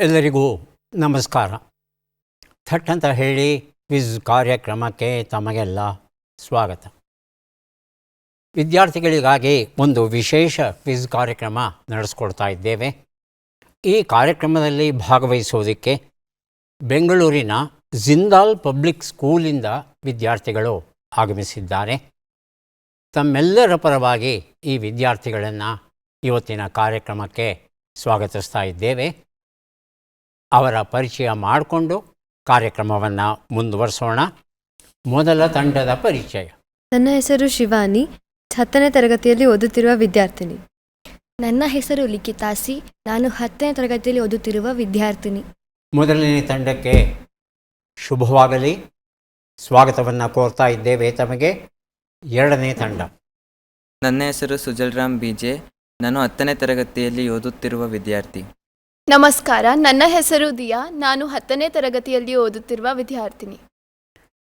ಎಲ್ಲರಿಗೂ ನಮಸ್ಕಾರ. ಥಟ್ ಅಂತ ಹೇಳಿ ಕ್ವಿಜ್ ಕಾರ್ಯಕ್ರಮಕ್ಕೆ ತಮಗೆಲ್ಲ ಸ್ವಾಗತ. ವಿದ್ಯಾರ್ಥಿಗಳಿಗಾಗಿ ಒಂದು ವಿಶೇಷ ಕ್ವಿಜ್ ಕಾರ್ಯಕ್ರಮ ನಡೆಸ್ಕೊಡ್ತಾ ಇದ್ದೇವೆ. ಈ ಕಾರ್ಯಕ್ರಮದಲ್ಲಿ ಭಾಗವಹಿಸೋದಕ್ಕೆ ಬೆಂಗಳೂರಿನ ಜಿಂದಾಲ್ ಪಬ್ಲಿಕ್ ಸ್ಕೂಲಿಂದ ವಿದ್ಯಾರ್ಥಿಗಳು ಆಗಮಿಸಿದ್ದಾರೆ. ತಮ್ಮೆಲ್ಲರ ಪರವಾಗಿ ಈ ವಿದ್ಯಾರ್ಥಿಗಳನ್ನು ಇವತ್ತಿನ ಕಾರ್ಯಕ್ರಮಕ್ಕೆ ಸ್ವಾಗತಿಸ್ತಾ ಇದ್ದೇವೆ. ಅವರ ಪರಿಚಯ ಮಾಡಿಕೊಂಡು ಕಾರ್ಯಕ್ರಮವನ್ನು ಮುಂದುವರಿಸೋಣ. ಮೊದಲ ತಂಡದ ಪರಿಚಯ. ನನ್ನ ಹೆಸರು ಶಿವಾನಿ, 10ನೇ ತರಗತಿಯಲ್ಲಿ ಓದುತ್ತಿರುವ ವಿದ್ಯಾರ್ಥಿನಿ. ನನ್ನ ಹೆಸರು ಲಿಖಿತಾಸಿ, ನಾನು 10ನೇ ತರಗತಿಯಲ್ಲಿ ಓದುತ್ತಿರುವ ವಿದ್ಯಾರ್ಥಿನಿ. ಮೊದಲನೇ ತಂಡಕ್ಕೆ ಶುಭವಾಗಲಿ, ಸ್ವಾಗತವನ್ನು ಕೋರ್ತಾ ಇದ್ದೇವೆ ತಮಗೆ. ಎರಡನೇ ತಂಡ. ನನ್ನ ಹೆಸರು ಸುಜಲ್ರಾಮ್ ಬಿಜೆ, ನಾನು 10ನೇ ತರಗತಿಯಲ್ಲಿ ಓದುತ್ತಿರುವ ವಿದ್ಯಾರ್ಥಿ. ನಮಸ್ಕಾರ, ನನ್ನ ಹೆಸರು ದಿಯಾ, ನಾನು 10ನೇ ತರಗತಿಯಲ್ಲಿ ಓದುತ್ತಿರುವ ವಿದ್ಯಾರ್ಥಿನಿ.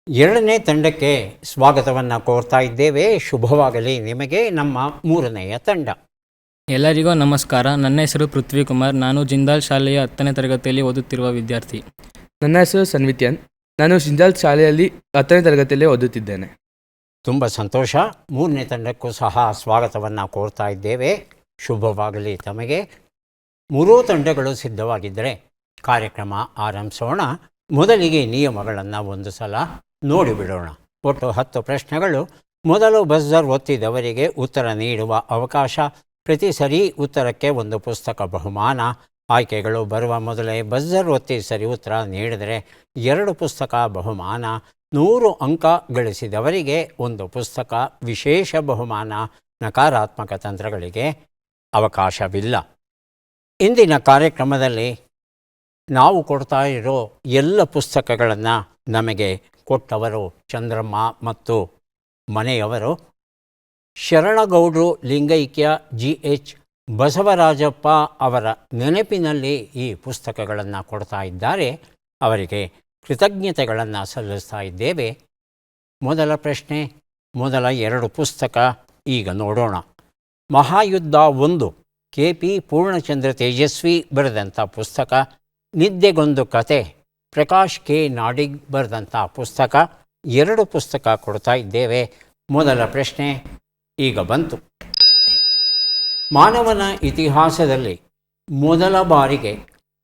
ಎರಡನೇ ತಂಡಕ್ಕೆ ಸ್ವಾಗತವನ್ನು ಕೋರ್ತಾ ಇದ್ದೇವೆ. ಶುಭವಾಗಲಿ ನಿಮಗೆ. ನಮ್ಮ ಮೂರನೆಯ ತಂಡ. ಎಲ್ಲರಿಗೂ ನಮಸ್ಕಾರ. ನನ್ನ ಹೆಸರು ಪೃಥ್ವಿ ಕುಮಾರ್, ನಾನು ಜಿಂದಾಲ್ ಶಾಲೆಯ 10ನೇ ತರಗತಿಯಲ್ಲಿ ಓದುತ್ತಿರುವ ವಿದ್ಯಾರ್ಥಿ. ನನ್ನ ಹೆಸರು ಸನ್ವಿತ್ಯನ್, ನಾನು ಜಿಂದಾಲ್ ಶಾಲೆಯಲ್ಲಿ 10ನೇ ತರಗತಿಯಲ್ಲಿ ಓದುತ್ತಿದ್ದೇನೆ. ತುಂಬ ಸಂತೋಷ. ಮೂರನೇ ತಂಡಕ್ಕೂ ಸಹ ಸ್ವಾಗತವನ್ನು ಕೋರ್ತಾ ಇದ್ದೇವೆ. ಶುಭವಾಗಲಿ ತಮಗೆ. ಮೂರೂ ತಂಡಗಳು ಸಿದ್ಧವಾಗಿದ್ದರೆ ಕಾರ್ಯಕ್ರಮ ಆರಂಭಿಸೋಣ. ಮೊದಲಿಗೆ ನಿಯಮಗಳನ್ನು ಒಂದು ಸಲ ನೋಡಿಬಿಡೋಣ. ಒಟ್ಟು 10 ಪ್ರಶ್ನೆಗಳು. ಮೊದಲು ಬಜರ್ ಒತ್ತಿದವರಿಗೆ ಉತ್ತರ ನೀಡುವ ಅವಕಾಶ. ಪ್ರತಿ ಸರಿ ಉತ್ತರಕ್ಕೆ ಒಂದು ಪುಸ್ತಕ ಬಹುಮಾನ. ಆಯ್ಕೆಗಳು ಬರುವ ಮೊದಲೇ ಬಜರ್ ಒತ್ತಿ ಸರಿ ಉತ್ತರ ನೀಡಿದರೆ 2 ಪುಸ್ತಕ ಬಹುಮಾನ. 100 ಅಂಕ ಗಳಿಸಿದವರಿಗೆ ಒಂದು ಪುಸ್ತಕ ವಿಶೇಷ ಬಹುಮಾನ. ನಕಾರಾತ್ಮಕ ತಂತ್ರಗಳಿಗೆ ಅವಕಾಶವಿಲ್ಲ. ಇಂದಿನ ಕಾರ್ಯಕ್ರಮದಲ್ಲಿ ನಾವು ಕೊಡ್ತಾ ಇರೋ ಎಲ್ಲ ಪುಸ್ತಕಗಳನ್ನು ನಮಗೆ ಕೊಟ್ಟವರು ಚಂದ್ರಮ್ಮ ಮತ್ತು ಮನೆಯವರು. ಶರಣಗೌಡರು ಲಿಂಗೈಕ್ಯ GH ಬಸವರಾಜಪ್ಪ ಅವರ ನೆನಪಿನಲ್ಲಿ ಈ ಪುಸ್ತಕಗಳನ್ನು ಕೊಡ್ತಾ ಇದ್ದಾರೆ. ಅವರಿಗೆ ಕೃತಜ್ಞತೆಗಳನ್ನು ಸಲ್ಲಿಸ್ತಾ ಇದ್ದೇವೆ. ಮೊದಲ ಪ್ರಶ್ನೆ, ಮೊದಲ 2 ಪುಸ್ತಕ ಈಗ ನೋಡೋಣ. ಮಹಾಯುದ್ಧ 1 KP ಪೂರ್ಣಚಂದ್ರ ತೇಜಸ್ವಿ ಬರೆದಂಥ ಪುಸ್ತಕ. ನಿದ್ದೆಗೊಂದು ಕತೆ ಪ್ರಕಾಶ್ K ನಾಡಿಗ್ ಬರೆದಂಥ ಪುಸ್ತಕ. 2 ಪುಸ್ತಕ ಕೊಡ್ತಾ ಇದ್ದೇವೆ. ಮೊದಲ ಪ್ರಶ್ನೆ ಈಗ ಬಂತು. ಮಾನವನ ಇತಿಹಾಸದಲ್ಲಿ ಮೊದಲ ಬಾರಿಗೆ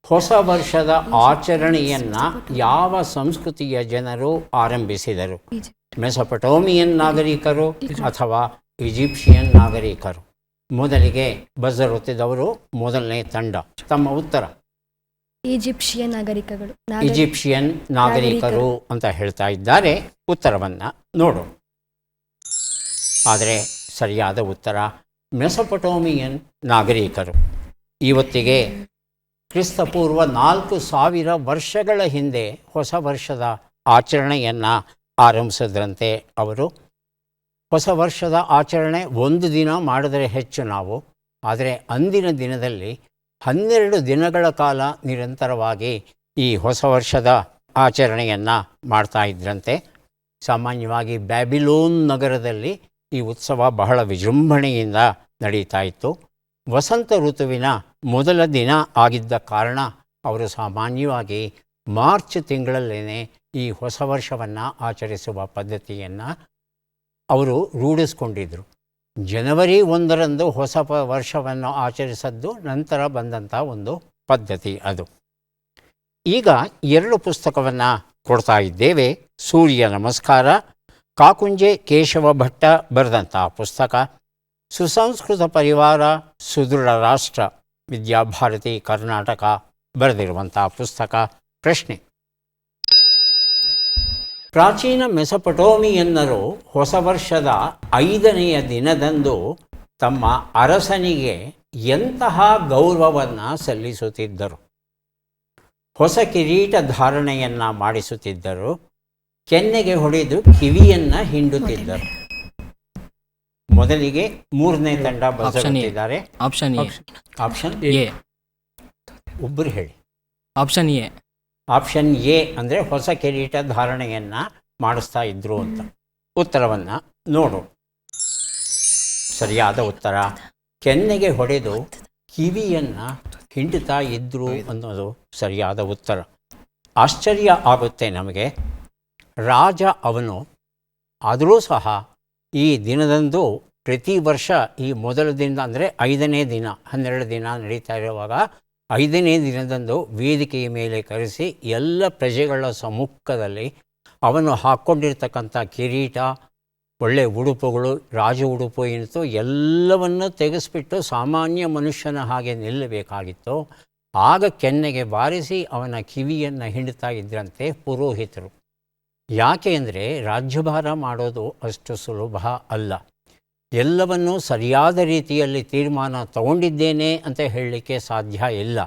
ಹೊಸ ವರ್ಷದ ಆಚರಣೆಯನ್ನು ಯಾವ ಸಂಸ್ಕೃತಿಯ ಜನರು ಆರಂಭಿಸಿದರು? ಮೆಸೊಪಟೋಮಿಯನ್ ನಾಗರಿಕರು ಅಥವಾ ಈಜಿಪ್ಷಿಯನ್ ನಾಗರಿಕರು? ಮೊದಲಿಗೆ ಬಜರ್ ಒತ್ತಿದವರು ಮೊದಲನೇ ತಂಡ. ತಮ್ಮ ಉತ್ತರ ಈಜಿಪ್ಷಿಯನ್ ನಾಗರಿಕರು ಅಂತ ಹೇಳ್ತಾ ಇದ್ದಾರೆ. ಉತ್ತರವನ್ನು ನೋಡು. ಆದರೆ ಸರಿಯಾದ ಉತ್ತರ ಮೆಸೊಪಟೋಮಿಯನ್ ನಾಗರಿಕರು. ಇವತ್ತಿಗೆ ಕ್ರಿಸ್ತಪೂರ್ವ 4000 ವರ್ಷಗಳ ಹಿಂದೆ ಹೊಸ ವರ್ಷದ ಆಚರಣೆಯನ್ನು ಆರಂಭಿಸಿದ್ರಂತೆ ಅವರು. ಹೊಸ ವರ್ಷದ ಆಚರಣೆ ಒಂದು ದಿನ ಮಾಡಿದರೆ ಹೆಚ್ಚು ನಾವು. ಆದರೆ ಅಂದಿನ ದಿನದಲ್ಲಿ 12 ದಿನಗಳ ಕಾಲ ನಿರಂತರವಾಗಿ ಈ ಹೊಸ ವರ್ಷದ ಆಚರಣೆಯನ್ನು ಮಾಡ್ತಾ ಇದ್ರಂತೆ. ಸಾಮಾನ್ಯವಾಗಿ ಬ್ಯಾಬಿಲೋನ್ ನಗರದಲ್ಲಿ ಈ ಉತ್ಸವ ಬಹಳ ವಿಜೃಂಭಣೆಯಿಂದ ನಡೀತಾ ಇತ್ತು. ವಸಂತ ಋತುವಿನ ಮೊದಲ ದಿನ ಆಗಿದ್ದ ಕಾರಣ ಅವರು ಸಾಮಾನ್ಯವಾಗಿ ಮಾರ್ಚ್ ತಿಂಗಳಲ್ಲೇ ಈ ಹೊಸ ವರ್ಷವನ್ನು ಆಚರಿಸುವ ಪದ್ಧತಿಯನ್ನು ಅವರು ರೂಢಿಸ್ಕೊಂಡಿದ್ದರು. ಜನವರಿ 1ರಂದು ಹೊಸ ವರ್ಷವನ್ನು ಆಚರಿಸದ್ದು ನಂತರ ಬಂದಂಥ ಒಂದು ಪದ್ಧತಿ ಅದು. ಈಗ 2 ಪುಸ್ತಕವನ್ನು ಕೊಡ್ತಾ ಇದ್ದೇವೆ. ಸೂರ್ಯ ನಮಸ್ಕಾರ ಕಾಕುಂಜೆ ಕೇಶವ ಭಟ್ಟ ಬರೆದಂಥ ಪುಸ್ತಕ. ಸುಸಂಸ್ಕೃತ ಪರಿವಾರ ಸುದೃಢ ರಾಷ್ಟ್ರ ವಿದ್ಯಾಭಾರತಿ ಕರ್ನಾಟಕ ಬರೆದಿರುವಂಥ ಪುಸ್ತಕ. ಪ್ರಶ್ನೆ, ಪ್ರಾಚೀನ ಮೆಸೊಪಟೋಮಿಯನ್ನರು ಹೊಸ ವರ್ಷದ 5ನೆಯ ದಿನದಂದು ತಮ್ಮ ಅರಸನಿಗೆ ಎಂತಹ ಗೌರವವನ್ನು ಸಲ್ಲಿಸುತ್ತಿದ್ದರು? ಹೊಸ ಕಿರೀಟ ಧಾರಣೆಯನ್ನು ಮಾಡಿಸುತ್ತಿದ್ದರು, ಕೆನ್ನೆಗೆ ಹೊಡೆದು ಕಿವಿಯನ್ನು ಹಿಂಡುತ್ತಿದ್ದರು. ಮೊದಲಿಗೆ ಮೂರನೇ ತಂಡ ಬರೆದಿದ್ದಾರೆ. Option A. ಒಬ್ಬರು ಹೇಳಿ. ಆಪ್ಷನ್ ಎ ಅಂದರೆ ಹೊಸ ಕಿರೀಟ ಧಾರಣೆಯನ್ನು ಮಾಡಿಸ್ತಾ ಇದ್ರು ಅಂತ. ಉತ್ತರವನ್ನು ನೋಡು. ಸರಿಯಾದ ಉತ್ತರ ಕೆನ್ನೆಗೆ ಹೊಡೆದು ಕಿವಿಯನ್ನು ಹಿಂಡ್ತಾ ಇದ್ದರು ಅನ್ನೋದು ಸರಿಯಾದ ಉತ್ತರ. ಆಶ್ಚರ್ಯ ಆಗುತ್ತೆ ನಮಗೆ. ರಾಜ ಅವನು, ಆದರೂ ಸಹ ಈ ದಿನದಂದು ಪ್ರತಿ ವರ್ಷ ಈ ಮೊದಲ ದಿನ ಅಂದರೆ 5ನೇ ದಿನ, 12 ದಿನ ನಡೀತಾ ಇರುವಾಗ 5ನೇ ದಿನದಂದು ವೇದಿಕೆಯ ಮೇಲೆ ಕರೆಸಿ ಎಲ್ಲ ಪ್ರಜೆಗಳ ಸಮ್ಮುಖದಲ್ಲಿ ಅವನು ಹಾಕ್ಕೊಂಡಿರ್ತಕ್ಕಂಥ ಕಿರೀಟ, ಒಳ್ಳೆಯ ಉಡುಪುಗಳು, ರಾಜ ಉಡುಪು ಏನಿತ್ತು ಎಲ್ಲವನ್ನು ತೆಗೆಸಿಬಿಟ್ಟು ಸಾಮಾನ್ಯ ಮನುಷ್ಯನ ಹಾಗೆ ನಿಲ್ಲಬೇಕಾಗಿತ್ತು. ಆಗ ಕೆನ್ನೆಗೆ ಬಾರಿಸಿ ಅವನ ಕಿವಿಯನ್ನು ಹಿಂಡ್ತಾ ಇದ್ರಂತೆ ಪುರೋಹಿತರು. ಯಾಕೆ ಅಂದರೆ ರಾಜ್ಯಭಾರ ಮಾಡೋದು ಅಷ್ಟು ಸುಲಭ ಅಲ್ಲ. ಎಲ್ಲವನ್ನೂ ಸರಿಯಾದ ರೀತಿಯಲ್ಲಿ ತೀರ್ಮಾನ ತಗೊಂಡಿದ್ದೇನೆ ಅಂತ ಹೇಳಲಿಕ್ಕೆ ಸಾಧ್ಯ ಇಲ್ಲ.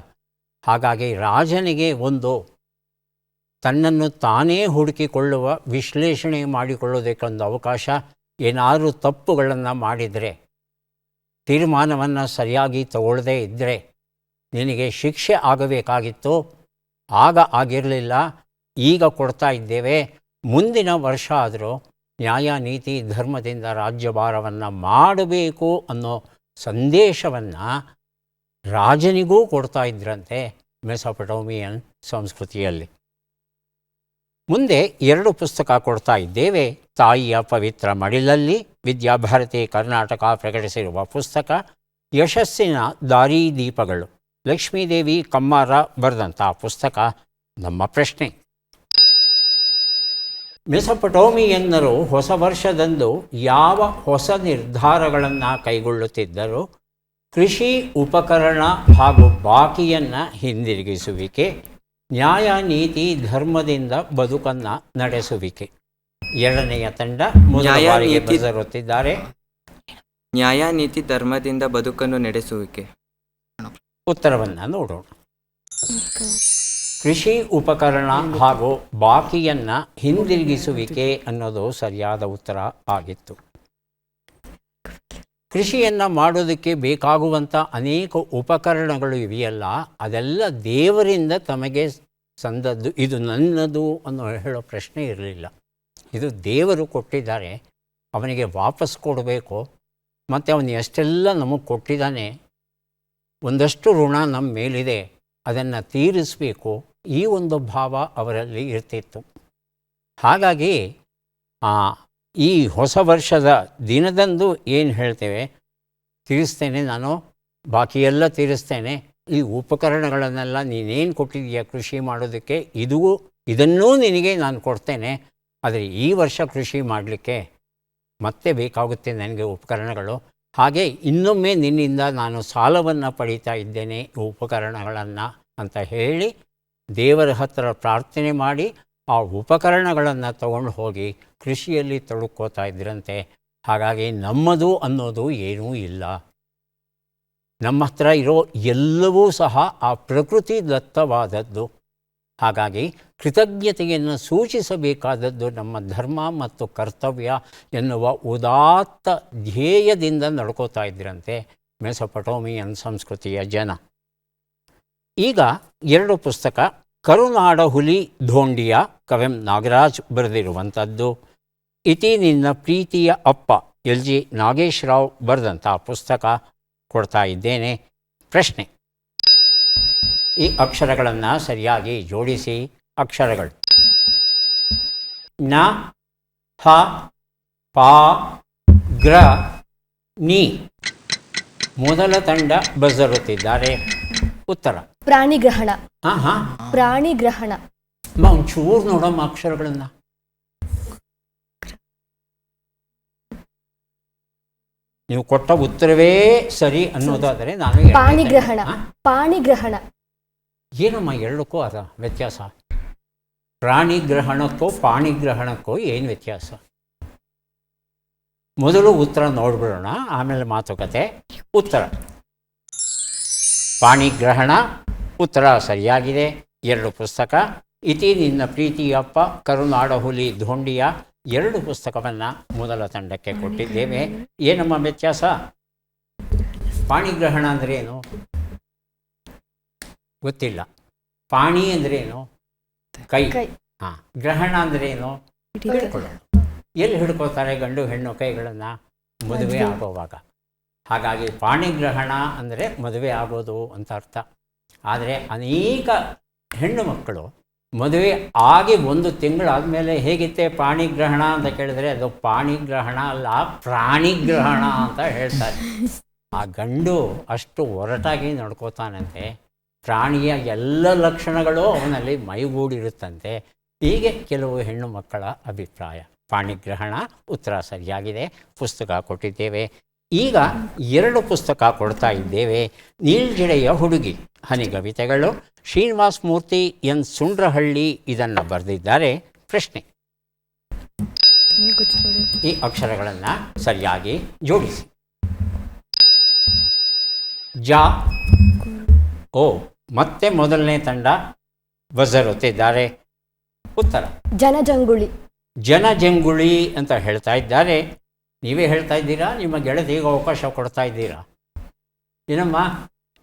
ಹಾಗಾಗಿ ರಾಜನಿಗೆ ಒಂದು ತನ್ನನ್ನು ತಾನೇ ಹುಡುಕಿಕೊಳ್ಳುವ, ವಿಶ್ಲೇಷಣೆ ಮಾಡಿಕೊಳ್ಳೋದಕ್ಕೊಂದು ಅವಕಾಶ. ಏನಾದರೂ ತಪ್ಪುಗಳನ್ನು ಮಾಡಿದರೆ, ತೀರ್ಮಾನವನ್ನು ಸರಿಯಾಗಿ ತಗೊಳ್ಳದೇ ಇದ್ದರೆ ನಿನಗೆ ಶಿಕ್ಷೆ ಆಗಬೇಕಾಗಿತ್ತು, ಆಗ ಆಗಿರಲಿಲ್ಲ, ಈಗ ಕೊಡ್ತಾ ಇದ್ದೇವೆ, ಮುಂದಿನ ವರ್ಷ ಆದರೂ ನ್ಯಾಯ ನೀತಿ ಧರ್ಮದಿಂದ ರಾಜ್ಯಭಾರವನ್ನು ಮಾಡಬೇಕು ಅನ್ನೋ ಸಂದೇಶವನ್ನು ರಾಜನಿಗೂ ಕೊಡ್ತಾ ಇದ್ರಂತೆ ಮೆಸೊಪೊಟೇಮಿಯನ್ ಸಂಸ್ಕೃತಿಯಲ್ಲಿ. ಮುಂದೆ 2 ಪುಸ್ತಕ ಕೊಡ್ತಾ ಇದ್ದೇವೆ. ತಾಯಿಯ ಪವಿತ್ರ ಮಡಿಲಲ್ಲಿ ವಿದ್ಯಾಭಾರತಿ ಕರ್ನಾಟಕ ಪ್ರಕಟಿಸಿರುವ ಪುಸ್ತಕ ಯಶಸ್ಸಿನ ದಾರಿದೀಪಗಳು, ಲಕ್ಷ್ಮೀದೇವಿ ಕಮ್ಮಾರ ಬರೆದಂಥ ಪುಸ್ತಕ. ನಮ್ಮ ಪ್ರಶ್ನೆ: ಮೆಸೊಪೊಟೇಮಿಯನ್ನರು ಹೊಸ ವರ್ಷದಂದು ಯಾವ ಹೊಸ ನಿರ್ಧಾರಗಳನ್ನು ಕೈಗೊಳ್ಳುತ್ತಿದ್ದರು? ಕೃಷಿ ಉಪಕರಣ ಹಾಗೂ ಬಾಕಿಯನ್ನು ಹಿಂದಿರುಗಿಸುವಿಕೆ, ನ್ಯಾಯ ನೀತಿ ಧರ್ಮದಿಂದ ಬದುಕನ್ನು ನಡೆಸುವಿಕೆ. 2ನೆಯ ತಂಡ ಮೊದಲ ಬಾರಿಗೆ ಬರೆದಿರುತ್ತಿದ್ದಾರೆ. ನ್ಯಾಯ ನೀತಿ ಧರ್ಮದಿಂದ ಬದುಕನ್ನು ನಡೆಸುವಿಕೆ. ಉತ್ತರವನ್ನು ನೋಡೋಣ. ಕೃಷಿ ಉಪಕರಣ ಹಾಗೂ ಬಾಕಿಯನ್ನು ಹಿಂದಿರುಗಿಸುವಿಕೆ ಅನ್ನೋದು ಸರಿಯಾದ ಉತ್ತರ ಆಗಿತ್ತು. ಕೃಷಿಯನ್ನು ಮಾಡೋದಕ್ಕೆ ಬೇಕಾಗುವಂಥ ಅನೇಕ ಉಪಕರಣಗಳು ಇವೆಯಲ್ಲ, ಅದೆಲ್ಲ ದೇವರಿಂದ ತಮಗೆ ಸಂದದ್ದು, ಇದು ನನ್ನದು ಅನ್ನೋ ಹೇಳೋ ಪ್ರಶ್ನೆ ಇರಲಿಲ್ಲ. ಇದು ದೇವರು ಕೊಟ್ಟಿದ್ದಾರೆ, ಅವನಿಗೆ ವಾಪಸ್ ಕೊಡಬೇಕು. ಮತ್ತು ಅವನು ಎಷ್ಟೆಲ್ಲ ನಮಗೆ ಕೊಟ್ಟಿದ್ದಾನೆ, ಒಂದಷ್ಟು ಋಣ ನಮ್ಮ ಮೇಲಿದೆ, ಅದನ್ನು ತೀರಿಸಬೇಕು, ಈ ಒಂದು ಭಾವ ಅವರಲ್ಲಿ ಇರ್ತಿತ್ತು. ಹಾಗಾಗಿ ಈ ಹೊಸ ವರ್ಷದ ದಿನದಂದು ಏನು ಹೇಳ್ತೇವೆ, ತೀರಿಸ್ತೇನೆ ನಾನು, ಬಾಕಿಯೆಲ್ಲ ತೀರಿಸ್ತೇನೆ, ಈ ಉಪಕರಣಗಳನ್ನೆಲ್ಲ ನೀನೇನು ಕೊಟ್ಟಿದ್ದೀಯ ಕೃಷಿ ಮಾಡೋದಕ್ಕೆ, ಇದನ್ನೂ ನಿನಗೆ ನಾನು ಕೊಡ್ತೇನೆ, ಆದರೆ ಈ ವರ್ಷ ಕೃಷಿ ಮಾಡಲಿಕ್ಕೆ ಮತ್ತೆ ಬೇಕಾಗುತ್ತೆ ನನಗೆ ಉಪಕರಣಗಳು. ಹಾಗೆ ಇನ್ನೊಮ್ಮೆ ನಿನ್ನಿಂದ ನಾನು ಸಾಲವನ್ನು ಪಡೀತಾ ಇದ್ದೇನೆ ಉಪಕರಣಗಳನ್ನು ಅಂತ ಹೇಳಿ ದೇವರ ಹತ್ತಿರ ಪ್ರಾರ್ಥನೆ ಮಾಡಿ ಆ ಉಪಕರಣಗಳನ್ನು ತಗೊಂಡು ಹೋಗಿ ಕೃಷಿಯಲ್ಲಿ ತೊಡಕೋತಾ ಇದ್ರಂತೆ. ಹಾಗಾಗಿ ನಮ್ಮದು ಅನ್ನೋದು ಏನೂ ಇಲ್ಲ. ನಮ್ಮ ಹತ್ರ ಇರೋ ಎಲ್ಲವೂ ಸಹ ಆ ಪ್ರಕೃತಿ ದತ್ತವಾದದ್ದು. ಹಾಗಾಗಿ ಕೃತಜ್ಞತೆಯನ್ನು ಸೂಚಿಸಬೇಕಾದದ್ದು ನಮ್ಮ ಧರ್ಮ ಮತ್ತು ಕರ್ತವ್ಯ ಎನ್ನುವ ಉದಾತ್ತ ಧ್ಯೇಯದಿಂದ ನಡ್ಕೋತಾ ಇದ್ರಂತೆ ಮೆಸೊಪೊಟೇಮಿಯನ್ ಸಂಸ್ಕೃತಿಯ ಜನ. ಈಗ 2 ಪುಸ್ತಕ. ಕರುನಾಡ ಹುಲಿ ಧೋಂಡಿಯ ಕವೆಂ ನಾಗರಾಜ್ ಬರೆದಿರುವಂಥದ್ದು. ಇತಿ ನಿನ್ನ ಪ್ರೀತಿಯ ಅಪ್ಪ LG ನಾಗೇಶ್ರಾವ್ ಬರೆದಂಥ ಪುಸ್ತಕ ಕೊಡ್ತಾ ಇದ್ದೇನೆ. ಪ್ರಶ್ನೆ: ಈ ಅಕ್ಷರಗಳನ್ನು ಸರಿಯಾಗಿ ಜೋಡಿಸಿ. ಅಕ್ಷರಗಳು: ನ, ಹ, ಪ, ಗ್ರ, ನಿ. ಮೊದಲ ತಂಡ ಬರೆದಿರುತ್ತಿದ್ದಾರೆ. ಉತ್ತರ: ಪ್ರಾಣಿಗ್ರಹಣ. ಹಾಂ ಪ್ರಾಣಿಗ್ರಹಣ. ಒಂಚೂರು ನೋಡಮ್ಮ ಅಕ್ಷರಗಳನ್ನು. ನೀವು ಕೊಟ್ಟ ಉತ್ತರವೇ ಸರಿ ಅನ್ನೋದಾದರೆ ನಾನು ಪಾಣಿಗ್ರಹಣ. ಪಾಣಿಗ್ರಹಣ. ಏನಮ್ಮ ಎರಡಕ್ಕೂ ಅದ ವ್ಯತ್ಯಾಸ? ಪ್ರಾಣಿಗ್ರಹಣಕ್ಕೋ ಪಾಣಿಗ್ರಹಣಕ್ಕೋ ಏನು ವ್ಯತ್ಯಾಸ? ಮೊದಲು ಉತ್ತರ ನೋಡ್ಬಿಡೋಣ, ಆಮೇಲೆ ಮಾತುಕತೆ. ಉತ್ತರ ಪಾಣಿಗ್ರಹಣ. ಉತ್ತರ ಸರಿಯಾಗಿದೆ. 2 ಪುಸ್ತಕ. ಇತಿ ನಿನ್ನ ಪ್ರೀತಿಯಪ್ಪ, ಕರುನಾಡ ಹುಲಿ ಧೋಂಡಿಯ 2 ಪುಸ್ತಕವನ್ನು ಮೊದಲ ತಂಡಕ್ಕೆ ಕೊಟ್ಟಿದ್ದೇವೆ. ಏನಮ್ಮ ವ್ಯತ್ಯಾಸ? ಪಾಣಿಗ್ರಹಣ ಅಂದರೆ ಏನು ಗೊತ್ತಿಲ್ಲ. ಪಾಣಿ ಅಂದ್ರೇನು? ಕೈ. ಹಾಂ. ಗ್ರಹಣ ಅಂದ್ರೇನು? ಹಿಡ್ಕೊಳ್ಳೋದು. ಎಲ್ಲಿ ಹಿಡ್ಕೋತಾರೆ ಗಂಡು ಹೆಣ್ಣು ಕೈಗಳನ್ನು? ಮದುವೆ ಆಗೋವಾಗ. ಹಾಗಾಗಿ ಪಾಣಿಗ್ರಹಣ ಅಂದರೆ ಮದುವೆ ಆಗೋದು ಅಂತ ಅರ್ಥ. ಆದರೆ ಅನೇಕ ಹೆಣ್ಣು ಮಕ್ಕಳು ಮದುವೆ ಆಗಿ 1 ತಿಂಗಳಾದಮೇಲೆ ಹೇಗಿತ್ತೆ ಪಾಣಿಗ್ರಹಣ ಅಂತ ಕೇಳಿದ್ರೆ ಅದು ಪಾಣಿಗ್ರಹಣ ಅಲ್ಲ, ಪ್ರಾಣಿಗ್ರಹಣ ಅಂತ ಹೇಳ್ತಾರೆ. ಆ ಗಂಡು ಅಷ್ಟು ಒರಟಾಗಿ ನಡ್ಕೋತಾನಂತೆ, ಪ್ರಾಣಿಯ ಎಲ್ಲ ಲಕ್ಷಣಗಳು ಅವನಲ್ಲಿ ಮೈಗೂಡಿರುತ್ತಂತೆ. ಹೀಗೆ ಕೆಲವು ಹೆಣ್ಣು ಮಕ್ಕಳ ಅಭಿಪ್ರಾಯ. ಪಾಣಿಗ್ರಹಣ ಉತ್ತರ ಸರಿಯಾಗಿದೆ. ಪುಸ್ತಕ ಕೊಟ್ಟಿದ್ದೇವೆ. ಈಗ 2 ಪುಸ್ತಕ ಕೊಡ್ತಾ ಇದ್ದೇವೆ. ನೀಳ್ಗೆಡೆಯ ಹುಡುಗಿ ಹನಿಗವಿತೆಗಳು, ಶ್ರೀನಿವಾಸ ಮೂರ್ತಿ ಎನ್ ಸುಂಡ್ರಹಳ್ಳಿ ಇದನ್ನು ಬರೆದಿದ್ದಾರೆ. ಪ್ರಶ್ನೆ: ಈ ಅಕ್ಷರಗಳನ್ನು ಸರಿಯಾಗಿ ಜೋಡಿಸಿ. ಜ ಓ. ಮತ್ತೆ ಮೊದಲನೇ ತಂಡ ಬಜರ್ ಒತ್ತಿದ್ದಾರೆ. ಉತ್ತರ ಜನಜಂಗುಳಿ. ಜನಜಂಗುಳಿ ಅಂತ ಹೇಳ್ತಾ ಇದ್ದಾರೆ. ನೀವೇ ಹೇಳ್ತಾ ಇದ್ದೀರಾ, ನಿಮ್ಮ ಗೆಳತಿಗೆ ಅವಕಾಶ ಕೊಡ್ತಾ ಇದ್ದೀರಾ? ಏನಮ್ಮ,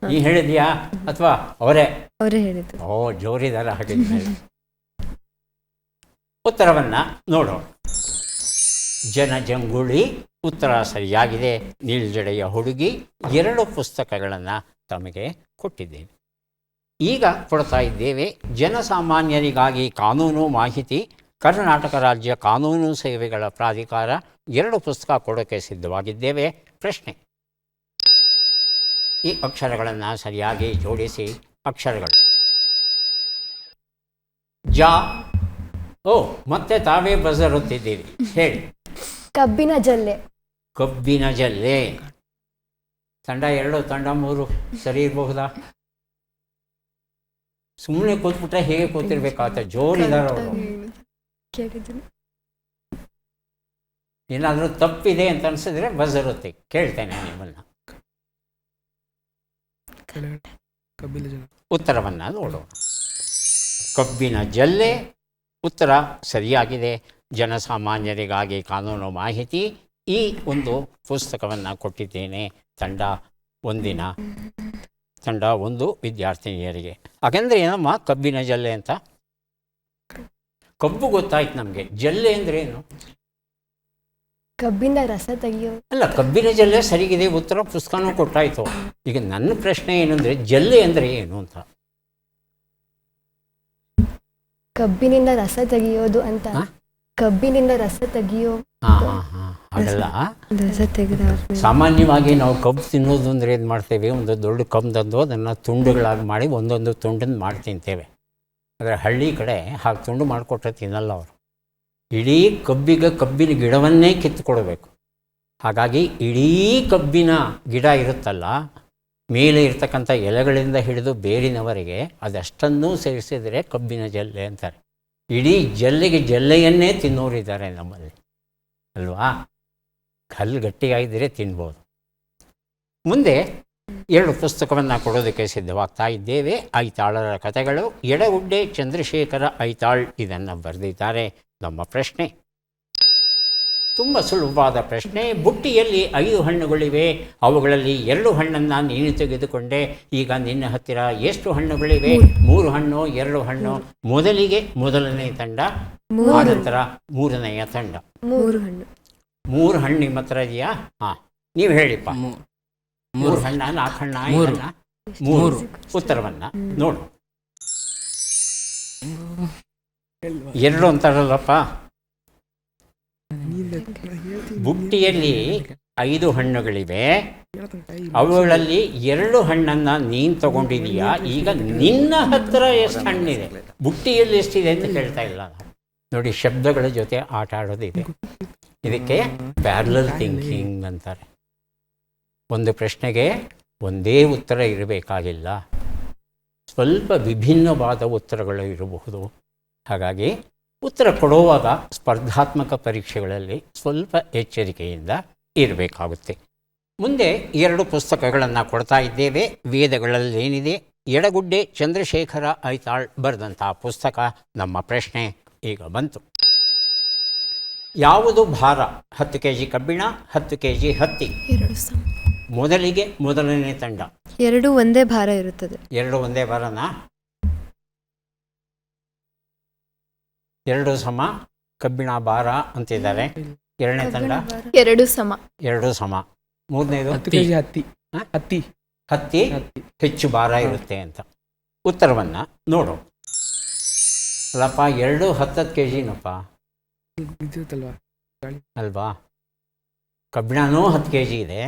ನೀ ಹೇಳಿದ್ಯಾ ಅಥವಾ ಅವರೇ ಹೇಳಿದ್ರು. ಓ, ಜೋರಿದಾರ ಹಾಗಿದ್ದ. ಉತ್ತರವನ್ನು ನೋಡೋಣ. ಜನಜಂಗುಳಿ ಉತ್ತರ ಸರಿಯಾಗಿದೆ. ನೀಳ್ಜಡೆಯ ಹುಡುಗಿ 2 ಪುಸ್ತಕಗಳನ್ನು ತಮಗೆ ಕೊಟ್ಟಿದ್ದೇವೆ. ಈಗ ಕೊಡ್ತಾ ಇದ್ದೇವೆ ಜನಸಾಮಾನ್ಯರಿಗಾಗಿ ಕಾನೂನು ಮಾಹಿತಿ, ಕರ್ನಾಟಕ ರಾಜ್ಯ ಕಾನೂನು ಸೇವೆಗಳ ಪ್ರಾಧಿಕಾರ 2 ಪುಸ್ತಕ ಕೊಡೋಕ್ಕೆ ಸಿದ್ಧವಾಗಿದ್ದೇವೆ. ಪ್ರಶ್ನೆ: ಈ ಅಕ್ಷರಗಳನ್ನು ಸರಿಯಾಗಿ ಜೋಡಿಸಿ. ಅಕ್ಷರಗಳು ಜ ಓ. ಮತ್ತೆ ತಾವೇ ಬಜರ್ ಒತ್ತಿದ್ದೀರಿ, ಹೇಳಿ. ಕಬ್ಬಿನ ಜಲ್ಲೆ. ಕಬ್ಬಿನ ಜಲ್ಲೆ. ತಂಡ 2, ತಂಡ 3 ಸರಿ ಇರಬಹುದಾ? ಸುಮ್ಮನೆ ಕೂತ್ಬಿಟ್ರೆ ಹೇಗೆ ಕೂತಿರ್ಬೇಕಾಗತ್ತೆ? ಜೋರಿದಾರ ಅವರು. ಏನಾದರೂ ತಪ್ಪಿದೆ ಅಂತ ಅನಿಸಿದ್ರೆ ಬಜರ್ ಒತ್ತಿ. ಕೇಳ್ತೇನೆ ನಿಮ್ಮನ್ನು. ಉತ್ತರವನ್ನು ನೋಡೋಣ. ಕಬ್ಬಿನ ಜಲ್ಲೆ ಉತ್ತರ ಸರಿಯಾಗಿದೆ. ಜನಸಾಮಾನ್ಯರಿಗಾಗಿ ಕಾನೂನು ಮಾಹಿತಿ ಈ ಒಂದು ಪುಸ್ತಕವನ್ನು ಕೊಟ್ಟಿದ್ದೇನೆ. ತಂಡ 1 ವಿದ್ಯಾರ್ಥಿನಿಯರಿಗೆ. ಹಾಗೆಂದರೆ ಏನಮ್ಮ ಕಬ್ಬಿನ ಜಲ್ಲೆ ಅಂತ? ಕಬ್ಬು ಗೊತ್ತಾಯ್ತು ನಮಗೆ, ಜಲ್ಲೆ ಅಂದರೆ ಏನು? ಕಬ್ಬಿನ ರಸ ತೆಗೆಯೋ. ಅಲ್ಲ, ಕಬ್ಬಿನ ಜಲ್ಲೆ ಸರಿಗಿದೆ, ಉತ್ತರ ಪುಸ್ತಕನೂ ಕೊಟ್ಟಾಯಿತು. ಈಗ ನನ್ನ ಪ್ರಶ್ನೆ ಏನಂದರೆ ಜಲ್ಲೆ ಅಂದರೆ ಏನು ಅಂತ. ಕಬ್ಬಿನಿಂದ ರಸ ತೆಗೆಯೋದು ಅಂತ. ಕಬ್ಬಿನಿಂದ ರಸ ತೆಗೆಯೋ. ಹಾಗಲ್ಲ. ರಸ ತೆಗೆದಾದ್ಮೇಲೆ ಸಾಮಾನ್ಯವಾಗಿ ನಾವು ಕಬ್ಬು ತಿನ್ನೋದು ಅಂದರೆ ಏನು ಮಾಡ್ತೇವೆ? ಒಂದು ದೊಡ್ಡ ಕಬ್ಬು ತಂದು ಅದನ್ನು ತುಂಡುಗಳಾಗಿ ಮಾಡಿ ಒಂದೊಂದು ತುಂಡನ್ನು ಮಾಡಿ ತಿಂತೇವೆ. ಆದರೆ ಹಳ್ಳಿ ಕಡೆ ಹಾಗೆ ತುಂಡು ಮಾಡಿಕೊಟ್ರೆ ತಿನ್ನಲ್ಲ ಅವರು. ಇಡೀ ಕಬ್ಬಿನ ಗಿಡವನ್ನೇ ಕಿತ್ತುಕೊಡ್ಬೇಕು. ಹಾಗಾಗಿ ಇಡೀ ಕಬ್ಬಿನ ಗಿಡ ಇರುತ್ತಲ್ಲ, ಮೇಲೆ ಇರ್ತಕ್ಕಂಥ ಎಲೆಗಳಿಂದ ಹಿಡಿದು ಬೇರಿನವರೆಗೆ ಅದಷ್ಟನ್ನೂ ಸೇರಿಸಿದರೆ ಕಬ್ಬಿನ ಜಲ್ಲೆ ಅಂತಾರೆ. ಇಡೀ ಜಲ್ಲೆಯನ್ನೇ ತಿನ್ನೋರಿದ್ದಾರೆ ನಮ್ಮಲ್ಲಿ ಅಲ್ವಾ? ಕಲ್ಲು ಗಟ್ಟಿಯಾಗಿದ್ದರೆ ತಿನ್ಬೋದು. ಮುಂದೆ 2 ಪುಸ್ತಕವನ್ನು ಕೊಡೋದಕ್ಕೆ ಸಿದ್ಧವಾಗ್ತಾ ಇದ್ದೇವೆ. ಐತಾಳರ ಕಥೆಗಳು, ಎಡಗುಡ್ಡೆ ಚಂದ್ರಶೇಖರ ಐತಾಳ್ ಇದನ್ನು ಬರೆದಿದ್ದಾರೆ. ನಮ್ಮ ಪ್ರಶ್ನೆ ತುಂಬ ಸುಲಭವಾದ ಪ್ರಶ್ನೆ. ಬುಟ್ಟಿಯಲ್ಲಿ 5 ಹಣ್ಣುಗಳಿವೆ, ಅವುಗಳಲ್ಲಿ 2 ಹಣ್ಣನ್ನು ನೀನು ತೆಗೆದುಕೊಂಡೆ. ಈಗ ನಿನ್ನ ಹತ್ತಿರ ಎಷ್ಟು ಹಣ್ಣುಗಳಿವೆ? 3 ಹಣ್ಣು, 2 ಹಣ್ಣು. ಮೊದಲಿಗೆ ಮೊದಲನೇ ತಂಡ, ಆನಂತರ 3ನೆಯ ತಂಡ. 3 ಹಣ್ಣು. 3 ಹಣ್ಣು ನಿಮ್ಮ ಹತ್ರ ಇದೆಯಾ? ಹಾಂ, ನೀವು ಹೇಳಿಪ್ಪ. 3 ಹಣ್ಣ, 4 ಹಣ್ಣ, 5 ಹಣ್ಣ? 3. ಉತ್ತರವನ್ನು ನೋಡು. 2 ಅಂತಾರಲ್ಲಪ್ಪ. ಬುಟ್ಟಿಯಲ್ಲಿ 5 ಹಣ್ಣುಗಳಿವೆ, ಅವುಗಳಲ್ಲಿ 2 ಹಣ್ಣನ್ನು ನೀನು ತಗೊಂಡಿದೀಯಾ. ಈಗ ನಿನ್ನ ಹತ್ರ ಎಷ್ಟು ಹಣ್ಣಿದೆ? ಬುಟ್ಟಿಯಲ್ಲಿ ಎಷ್ಟಿದೆ ಅಂತ ಕೇಳ್ತಾ ಇಲ್ಲ ನೋಡಿ. ಶಬ್ದಗಳ ಜೊತೆ ಆಟ ಆಡೋದಿದೆ. ಇದಕ್ಕೆ ಪ್ಯಾರಲಲ್ ಥಿಂಕಿಂಗ್ ಅಂತಾರೆ. ಒಂದು ಪ್ರಶ್ನೆಗೆ ಒಂದೇ ಉತ್ತರ ಇರಬೇಕಾಗಿಲ್ಲ, ಸ್ವಲ್ಪ ವಿಭಿನ್ನವಾದ ಉತ್ತರಗಳು ಇರಬಹುದು. ಹಾಗಾಗಿ ಉತ್ತರ ಕೊಡುವಾಗ ಸ್ಪರ್ಧಾತ್ಮಕ ಪರೀಕ್ಷೆಗಳಲ್ಲಿ ಸ್ವಲ್ಪ ಎಚ್ಚರಿಕೆಯಿಂದ ಇರಬೇಕಾಗುತ್ತೆ. ಮುಂದೆ 2 ಪುಸ್ತಕಗಳನ್ನು ಕೊಡ್ತಾ ಇದ್ದೇವೆ. ವೇದಗಳಲ್ಲಿ ಏನಿದೆ? ಎಡಗುಡ್ಡೆ ಚಂದ್ರಶೇಖರ ಐತಾಳ್ ಬರೆದಂಥ ಪುಸ್ತಕ. ನಮ್ಮ ಪ್ರಶ್ನೆ ಈಗ ಬಂತು. ಯಾವುದು ಭಾರ? 10 kg ಕಬ್ಬಿಣ, 10 kg ಹತ್ತಿ. ಮೊದಲಿಗೆ ಮೊದಲನೇ ತಂಡ. 2 ಒಂದೇ ಭಾರ ಇರುತ್ತದೆ. 2 ಒಂದೇ ಭಾರನಾ? 2 ಸಮ ಕಬ್ಬಿಣ ಭಾರ ಅಂತಿದ್ದಾರೆ. 2ನೇ ತಂಡ 2 ಸಮ. 2 ಸಮ. 3ನೇದು 10 kg ಹತ್ತಿ. ಹತ್ತಿ ಹೆಚ್ಚು ಭಾರ ಇರುತ್ತೆ ಅಂತ. ಉತ್ತರವನ್ನು ನೋಡು. ಅಲ್ಲಪ್ಪ 2 10 kg ಇದಿರುತ್ತಲ್ವಾ ಅಲ್ವಾ? ಕಬ್ಬಿಣನೂ 10 kg ಇದೆ,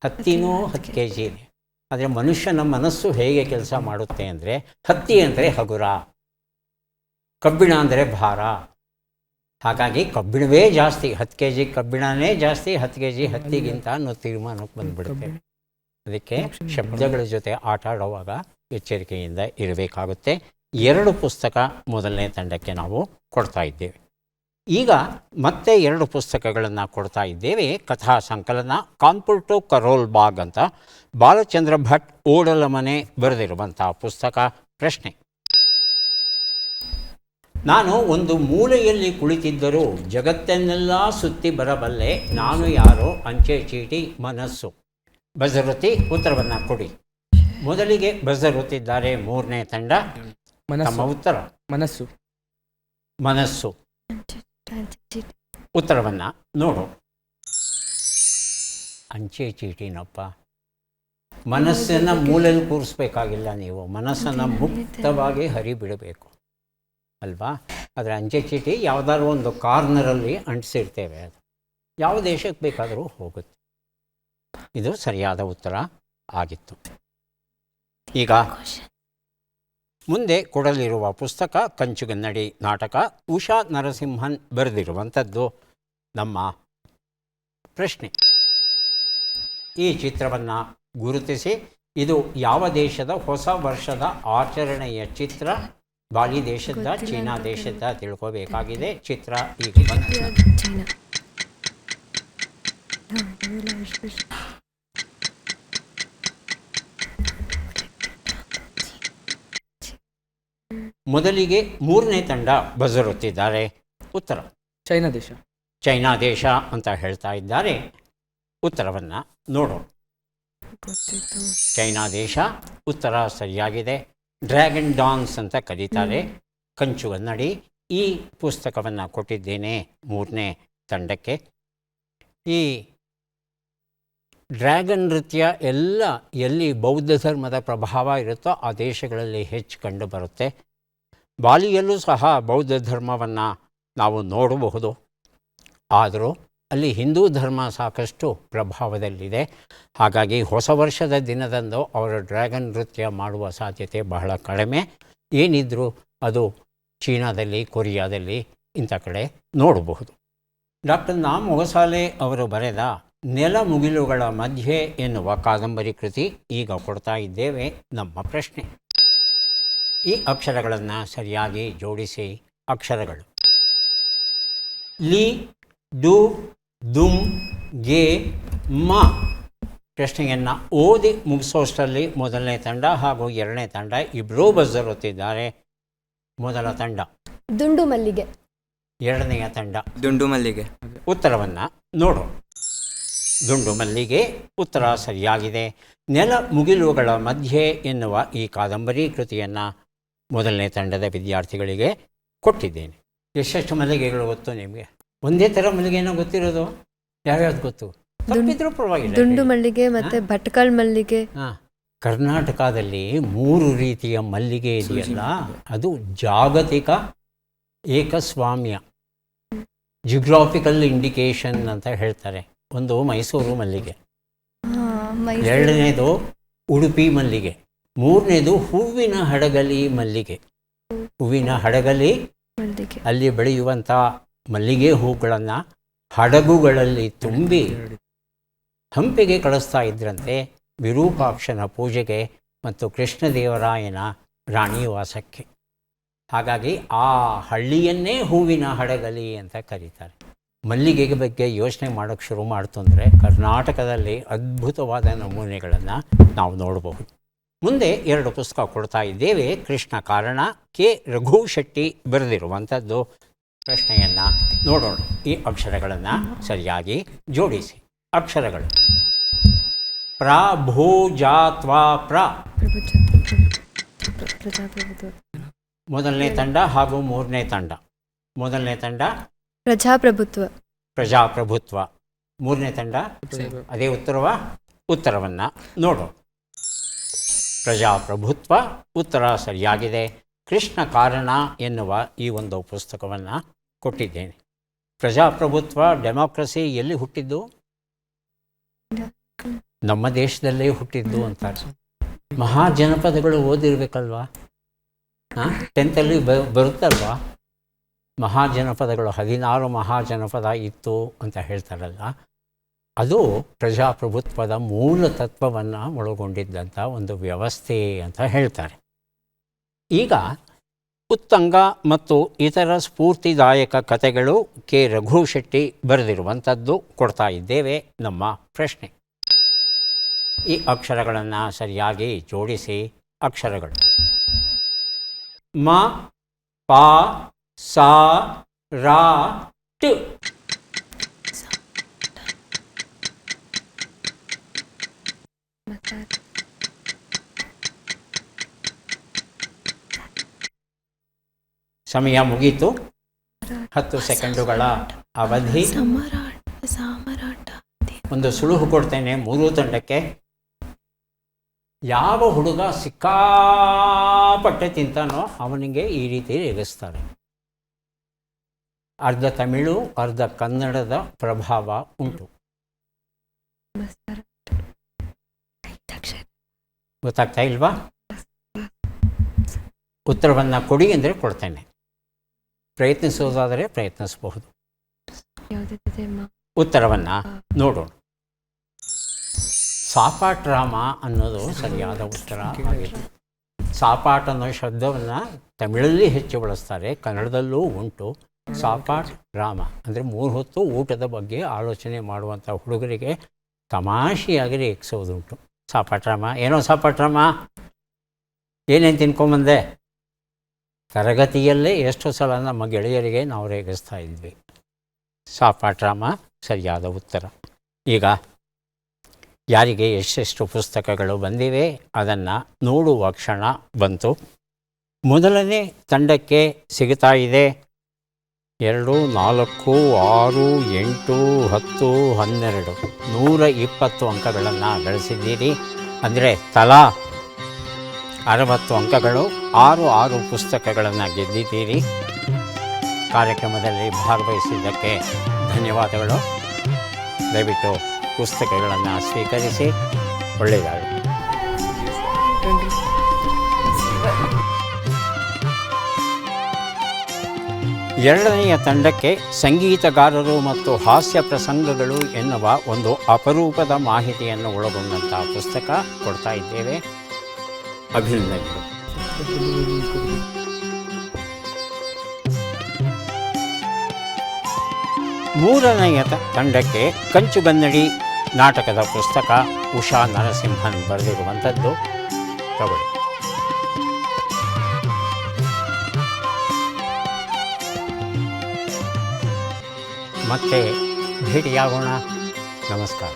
ಹತ್ತಿನೂ 10 kg ಇದೆ. ಆದರೆ ಮನುಷ್ಯನ ಮನಸ್ಸು ಹೇಗೆ ಕೆಲಸ ಮಾಡುತ್ತೆ ಅಂದರೆ, ಹತ್ತಿ ಅಂದರೆ ಹಗುರ, ಕಬ್ಬಿಣ ಅಂದರೆ ಭಾರ. ಹಾಗಾಗಿ ಕಬ್ಬಿಣವೇ ಜಾಸ್ತಿ, 10 kg ಕಬ್ಬಿಣನೇ ಜಾಸ್ತಿ 10 kg ಹತ್ತಿಗಿಂತ ಅನ್ನೋ ತೀರ್ಮಾನಕ್ಕೆ ಬಂದುಬಿಡುತ್ತೆ. ಅದಕ್ಕೆ ಶಬ್ದಗಳ ಜೊತೆ ಆಟ ಆಡುವಾಗ ಎಚ್ಚರಿಕೆಯಿಂದ ಇರಬೇಕಾಗುತ್ತೆ. 2 ಪುಸ್ತಕ ಮೊದಲನೇ ತಂಡಕ್ಕೆ ನಾವು ಕೊಡ್ತಾ ಇದ್ದೇವೆ. ಈಗ ಮತ್ತೆ 2 ಪುಸ್ತಕಗಳನ್ನು ಕೊಡ್ತಾ ಇದ್ದೇವೆ. ಕಥಾ ಸಂಕಲನ ಕಾನ್ಪುರ್ ಟು ಕರೋಲ್ ಬಾಗ್ ಅಂತ ಬಾಲಚಂದ್ರ ಭಟ್ ಓಡಲ ಮನೆ ಬರೆದಿರುವಂಥ ಪುಸ್ತಕ. ಪ್ರಶ್ನೆ: ನಾನು ಒಂದು ಮೂಲೆಯಲ್ಲಿ ಕುಳಿತಿದ್ದರೂ ಜಗತ್ತನ್ನೆಲ್ಲ ಸುತ್ತಿ ಬರಬಲ್ಲೆ, ನಾನು ಯಾರೋ? ಅಂಚೆ ಚೀಟಿ ಮನಸ್ಸು. ಬಜರುತಿ ಉತ್ತರವನ್ನು ಕೊಡಿ. ಮೊದಲಿಗೆ ಬಜರುತ್ತಿದ್ದಾರೆ 3ನೇ ತಂಡ. ತಮ್ಮ ಉತ್ತರ ಮನಸ್ಸು. ಮನಸ್ಸು. ಉತ್ತರವನ್ನು ನೋಡು. ಅಂಚೆ ಚೀಟಿನಪ್ಪ. ಮನಸ್ಸನ್ನು ಮೂಲೆಯಲ್ಲಿ ಕೂರಿಸ್ಬೇಕಾಗಿಲ್ಲ, ನೀವು ಮನಸ್ಸನ್ನು ಮುಕ್ತವಾಗಿ ಹರಿಬಿಡಬೇಕು ಅಲ್ವಾ? ಆದರೆ ಅಂಚೆ ಚೀಟಿ ಯಾವುದಾದ್ರು ಒಂದು ಕಾರ್ನರಲ್ಲಿ ಅಂಟಿಸಿರ್ತೇವೆ, ಅದು ಯಾವ ದೇಶಕ್ಕೆ ಬೇಕಾದರೂ ಹೋಗುತ್ತೆ. ಇದು ಸರಿಯಾದ ಉತ್ತರ ಆಗಿತ್ತು. ಈಗ ಮುಂದೆ ಕೊಡಲಿರುವ ಪುಸ್ತಕ ಕಂಚುಗನ್ನಡಿ ನಾಟಕ, ಉಷಾ ನರಸಿಂಹನ್ ಬರೆದಿರುವಂಥದ್ದು. ನಮ್ಮ ಪ್ರಶ್ನೆ: ಈ ಚಿತ್ರವನ್ನು ಗುರುತಿಸಿ. ಇದು ಯಾವ ದೇಶದ ಹೊಸ ವರ್ಷದ ಆಚರಣೆಯ ಚಿತ್ರ? ಬಾಲಿ ದೇಶದ, ಚೀನಾ ದೇಶದ ತಿಳ್ಕೋಬೇಕಾಗಿದೆ. ಚಿತ್ರ ಈಗ ಬಂತು. ಮೊದಲಿಗೆ 3ನೇ ತಂಡ ಬಜರುತ್ತಿದ್ದಾರೆ. ಉತ್ತರ ಚೈನಾ ದೇಶ. ಚೈನಾ ದೇಶ ಅಂತ ಹೇಳ್ತಾ ಇದ್ದಾರೆ. ಉತ್ತರವನ್ನು ನೋಡೋಣ. ಚೈನಾ ದೇಶ ಉತ್ತರ ಸರಿಯಾಗಿದೆ. ಡ್ರ್ಯಾಗನ್ ಡಾನ್ಸ್ ಅಂತ ಕರೀತಾರೆ ಕಂಚುಗನ್ನಡಿ. ಈ ಪುಸ್ತಕವನ್ನು ಕೊಟ್ಟಿದ್ದೇನೆ 3ನೇ ತಂಡಕ್ಕೆ. ಈ ಡ್ರ್ಯಾಗನ್ ನೃತ್ಯ ಎಲ್ಲ ಎಲ್ಲಿ ಬೌದ್ಧ ಧರ್ಮದ ಪ್ರಭಾವ ಇರುತ್ತೋ ಆ ದೇಶಗಳಲ್ಲಿ ಹೆಚ್ಚು ಕಂಡು ಬರುತ್ತೆ. ಬಾಲಿಯಲ್ಲೂ ಸಹ ಬೌದ್ಧ ಧರ್ಮವನ್ನು ನಾವು ನೋಡಬಹುದು. ಆದರೂ ಅಲ್ಲಿ ಹಿಂದೂ ಧರ್ಮ ಸಾಕಷ್ಟು ಪ್ರಭಾವದಲ್ಲಿದೆ. ಹಾಗಾಗಿ ಹೊಸ ವರ್ಷದ ದಿನದಂದು ಅವರು ಡ್ರ್ಯಾಗನ್ ನೃತ್ಯ ಮಾಡುವ ಸಾಧ್ಯತೆ ಬಹಳ ಕಡಿಮೆ. ಏನಿದ್ರೂ ಅದು ಚೀನಾದಲ್ಲಿ, ಕೊರಿಯಾದಲ್ಲಿ ಇಂಥ ಕಡೆ ನೋಡಬಹುದು. ಡಾಕ್ಟರ್ ನಾ ಮೊಗಸಾಲೆ ಅವರು ಬರೆದ ನೆಲ ಮುಗಿಲುಗಳ ಮಧ್ಯೆ ಎನ್ನುವ ಕಾದಂಬರಿ ಕೃತಿ ಈಗ ಕೊಡ್ತಾ ಇದ್ದೇವೆ. ನಮ್ಮ ಪ್ರಶ್ನೆ: ಈ ಅಕ್ಷರಗಳನ್ನು ಸರಿಯಾಗಿ ಜೋಡಿಸಿ. ಅಕ್ಷರಗಳು: ಲಿ, ಡು, ದುಮ್, ಗೆ, ಮ. ಪ್ರಶ್ನೆಯನ್ನು ಓದಿ ಮುಗಿಸೋಷ್ಟರಲ್ಲಿ ಮೊದಲನೇ ತಂಡ ಹಾಗೂ 2ನೇ ತಂಡ ಇಬ್ಬರೂ ಬಜರುತ್ತಿದ್ದಾರೆ. ಮೊದಲ ತಂಡ ದುಂಡು ಮಲ್ಲಿಗೆ. 2ನೆಯ ತಂಡ ದುಂಡು ಮಲ್ಲಿಗೆ. ಉತ್ತರವನ್ನು ನೋಡು. ದುಂಡು ಮಲ್ಲಿಗೆ ಉತ್ತರ ಸರಿಯಾಗಿದೆ. ನೆಲ ಮುಗಿಲುಗಳ ಮಧ್ಯೆ ಎನ್ನುವ ಈ ಕಾದಂಬರಿ ಕೃತಿಯನ್ನು ಮೊದಲನೇ ತಂಡದ ವಿದ್ಯಾರ್ಥಿಗಳಿಗೆ ಕೊಟ್ಟಿದ್ದೇನೆ. ಎಷ್ಟೆಷ್ಟು ಮಲ್ಲಿಗೆಗಳು ಗೊತ್ತು ನಿಮಗೆ? ಒಂದೇ ಥರ ಮಲ್ಲಿಗೆನೋ ಗೊತ್ತಿರೋದು? ಯಾವ್ಯಾವ್ದು ಗೊತ್ತು? ತಪ್ಪಿದ್ರೂ ಪರವಾಗಿಲ್ಲ. ದುಂಡು ಮಲ್ಲಿಗೆ ಮತ್ತೆ ಭಟ್ಕಳ ಮಲ್ಲಿಗೆ. ಹಾಂ, ಕರ್ನಾಟಕದಲ್ಲಿ 3 ರೀತಿಯ ಮಲ್ಲಿಗೆ ಇದೆಯಲ್ಲ, ಅದು ಜಾಗತಿಕ ಏಕಸ್ವಾಮ್ಯ, ಜಿಗ್ರಾಫಿಕಲ್ ಇಂಡಿಕೇಶನ್ ಅಂತ ಹೇಳ್ತಾರೆ. ಒಂದು ಮೈಸೂರು ಮಲ್ಲಿಗೆ, 2ನೇದು ಉಡುಪಿ ಮಲ್ಲಿಗೆ, 3ನೇದು ಹೂವಿನ ಹಡಗಲಿ ಮಲ್ಲಿಗೆ. ಹೂವಿನ ಹಡಗಲಿ ಅಲ್ಲಿ ಬೆಳೆಯುವಂಥ ಮಲ್ಲಿಗೆ ಹೂಗಳನ್ನು ಹಡಗುಗಳಲ್ಲಿ ತುಂಬಿ ಹಂಪಿಗೆ ಕಳಿಸ್ತಾ ಇದ್ರಂತೆ ವಿರೂಪಾಕ್ಷನ ಪೂಜೆಗೆ ಮತ್ತು ಕೃಷ್ಣದೇವರಾಯನ ರಾಣಿವಾಸಕ್ಕೆ. ಹಾಗಾಗಿ ಆ ಹಳ್ಳಿಯನ್ನೇ ಹೂವಿನ ಹಡಗಲಿ ಅಂತ ಕರೀತಾರೆ. ಮಲ್ಲಿಗೆ ಬಗ್ಗೆ ಯೋಚನೆ ಮಾಡೋಕ್ಕೆ ಶುರು ಮಾಡ್ತು ಅಂದರೆ ಕರ್ನಾಟಕದಲ್ಲಿ ಅದ್ಭುತವಾದ ನಮೂನೆಗಳನ್ನು ನಾವು ನೋಡಬಹುದು. ಮುಂದೆ 2 ಪುಸ್ತಕ ಕೊಡ್ತಾ ಇದ್ದೇವೆ. ಕೃಷ್ಣ ಕಾರಣ, ಕೆ ರಘು ಶೆಟ್ಟಿ ಬರೆದಿರುವಂಥದ್ದು. ಪ್ರಶ್ನೆಯನ್ನು ನೋಡೋಣ. ಈ ಅಕ್ಷರಗಳನ್ನು ಸರಿಯಾಗಿ ಜೋಡಿಸಿ. ಅಕ್ಷರಗಳು: ಪ್ರ, ಭೂ, ಜಾ, ತ್ವ, ಪ್ರ. ಮೊದಲನೇ ತಂಡ ಹಾಗೂ 3ನೇ ತಂಡ. ಮೊದಲನೇ ತಂಡ ಪ್ರಜಾಪ್ರಭುತ್ವ. ಪ್ರಜಾಪ್ರಭುತ್ವ. 3ನೇ ತಂಡ ಅದೇ ಉತ್ತರವನ್ನು ನೋಡು. ಪ್ರಜಾಪ್ರಭುತ್ವ ಉತ್ತರ ಸರಿಯಾಗಿದೆ. ಕೃಷ್ಣ ಕಾರಣ ಎನ್ನುವ ಈ ಒಂದು ಪುಸ್ತಕವನ್ನು ಕೊಟ್ಟಿದ್ದೇನೆ. ಪ್ರಜಾಪ್ರಭುತ್ವ ಡೆಮಾಕ್ರಸಿ ಎಲ್ಲಿ ಹುಟ್ಟಿದ್ದು? ನಮ್ಮ ದೇಶದಲ್ಲೇ ಹುಟ್ಟಿದ್ದು ಅಂತಾರೆ. ಮಹಾಜನಪದಗಳು ಓದಿರ್ಬೇಕಲ್ವಾ? ಹಾಂ, 10th ಬರುತ್ತಲ್ವಾ ಮಹಾಜನಪದಗಳು? 16 ಮಹಾಜನಪದ ಇತ್ತು ಅಂತ ಹೇಳ್ತಾರಲ್ಲ, ಅದು ಪ್ರಜಾಪ್ರಭುತ್ವದ ಮೂಲ ತತ್ವವನ್ನು ಒಳಗೊಂಡಿದ್ದಂಥ ಒಂದು ವ್ಯವಸ್ಥೆ ಅಂತ ಹೇಳ್ತಾರೆ. ಈಗ ಉತ್ತಂಗ ಮತ್ತು ಇತರ ಸ್ಫೂರ್ತಿದಾಯಕ ಕಥೆಗಳು ಕೆ ರಘು ಶೆಟ್ಟಿ ಬರೆದಿರುವಂಥದ್ದು ಕೊಡ್ತಾ ಇದ್ದೇವೆ. ನಮ್ಮ ಪ್ರಶ್ನೆ, ಈ ಅಕ್ಷರಗಳನ್ನು ಸರಿಯಾಗಿ ಜೋಡಿಸಿ. ಅಕ್ಷರಗಳು ಮ, ಪ, ಸ, ರ, ಟ. ಸಮಯ ಮುಗೀತು. 10 ಸೆಕೆಂಡುಗಳ ಅವಧಿ. ಒಂದು ಸುಳುಹು ಕೊಡ್ತೇನೆ 3 ತಂಡಕ್ಕೆ. ಯಾವ ಹುಡುಗ ಸಿಕ್ಕಾಪಟ್ಟೆ ತಿಂತಾನೋ ಅವನಿಗೆ ಈ ರೀತಿ ರೇಗಿಸ್ತಾರೆ. ಅರ್ಧ ತಮಿಳು ಅರ್ಧ ಕನ್ನಡದ ಪ್ರಭಾವ ಉಂಟು. ಗೊತ್ತಾಗ್ತಾ ಇಲ್ವಾ? ಉತ್ತರವನ್ನು ಕೊಡಿ ಅಂದರೆ ಕೊಡ್ತೇನೆ. ಪ್ರಯತ್ನಿಸೋದಾದರೆ ಪ್ರಯತ್ನಿಸಬಹುದು. ಉತ್ತರವನ್ನು ನೋಡೋಣ. ಸಾಪಾಟ್ರಾಮ ಅನ್ನೋದು ಸರಿಯಾದ ಉತ್ತರ ಆಗಿದೆ. ಸಾಪಾಟ್ ಅನ್ನೋ ಶಬ್ದವನ್ನು ತಮಿಳಲ್ಲಿ ಹೆಚ್ಚು ಬಳಸ್ತಾರೆ, ಕನ್ನಡದಲ್ಲೂ ಉಂಟು. ಸಾಪಾಟ್ ರಾಮ ಅಂದರೆ 3 ಹೊತ್ತು ಊಟದ ಬಗ್ಗೆ ಆಲೋಚನೆ ಮಾಡುವಂಥ ಹುಡುಗರಿಗೆ ತಮಾಷೆಯಾಗಿ ರೇಗಿಸೋದುಂಟು. ಸಾಪಾಟ್ರಾಮ, ಏನೋ ಸಾಪಾಟ್ರಾಮ, ಏನೇನು ತಿನ್ಕೊಂಬಂದೆ? ತರಗತಿಯಲ್ಲೇ ಎಷ್ಟು ಸಲ ನಮ್ಮ ಗೆಳೆಯರಿಗೆ ನಾವು ರೇಗಿಸ್ತಾ ಇದ್ವಿ. ಸಾಪಾಟ್ರಾಮ ಸರಿಯಾದ ಉತ್ತರ. ಈಗ ಯಾರಿಗೆ ಎಷ್ಟೆಷ್ಟು ಪುಸ್ತಕಗಳು ಬಂದಿವೆ ಅದನ್ನು ನೋಡುವ ಕ್ಷಣ ಬಂತು. ಮೊದಲನೇ ತಂಡಕ್ಕೆ ಸಿಗುತ್ತಾ ಇದೆ 2, 4, 6, 8, 10, 12 120 ಅಂಕಗಳನ್ನು ಗಳಿಸಿದ್ದೀರಿ. ಅಂದರೆ ತಲಾ 60 ಅಂಕಗಳು. 6 ಪುಸ್ತಕಗಳನ್ನು ಗೆದ್ದಿದ್ದೀರಿ. ಕಾರ್ಯಕ್ರಮದಲ್ಲಿ ಭಾಗವಹಿಸಿದ್ದಕ್ಕೆ ಧನ್ಯವಾದಗಳು. ದಯವಿಟ್ಟು ಪುಸ್ತಕಗಳನ್ನು ಸ್ವೀಕರಿಸಿ. ಒಳ್ಳೆಯದಾಗಲಿ. ಎರಡನೆಯ ತಂಡಕ್ಕೆ ಸಂಗೀತಗಾರರು ಮತ್ತು ಹಾಸ್ಯ ಪ್ರಸಂಗಗಳು ಎನ್ನುವ ಒಂದು ಅಪರೂಪದ ಮಾಹಿತಿಯನ್ನು ಒಳಗೊಂಡಂಥ ಪುಸ್ತಕ ಕೊಡ್ತಾ ಇದ್ದೇವೆ. ಅಭಿನಂದನೆಗಳು. ಮೂರನೆಯ ತಂಡಕ್ಕೆ ಕಂಚುಗನ್ನಡಿ ನಾಟಕದ ಪುಸ್ತಕ ಉಷಾ ನರಸಿಂಹನ್ ಬರೆದಿರುವಂಥದ್ದು. ತಗೊಳ್ಳಿ. ಮತ್ತೆ ಭೇಟಿಯಾಗೋಣ. ನಮಸ್ಕಾರ.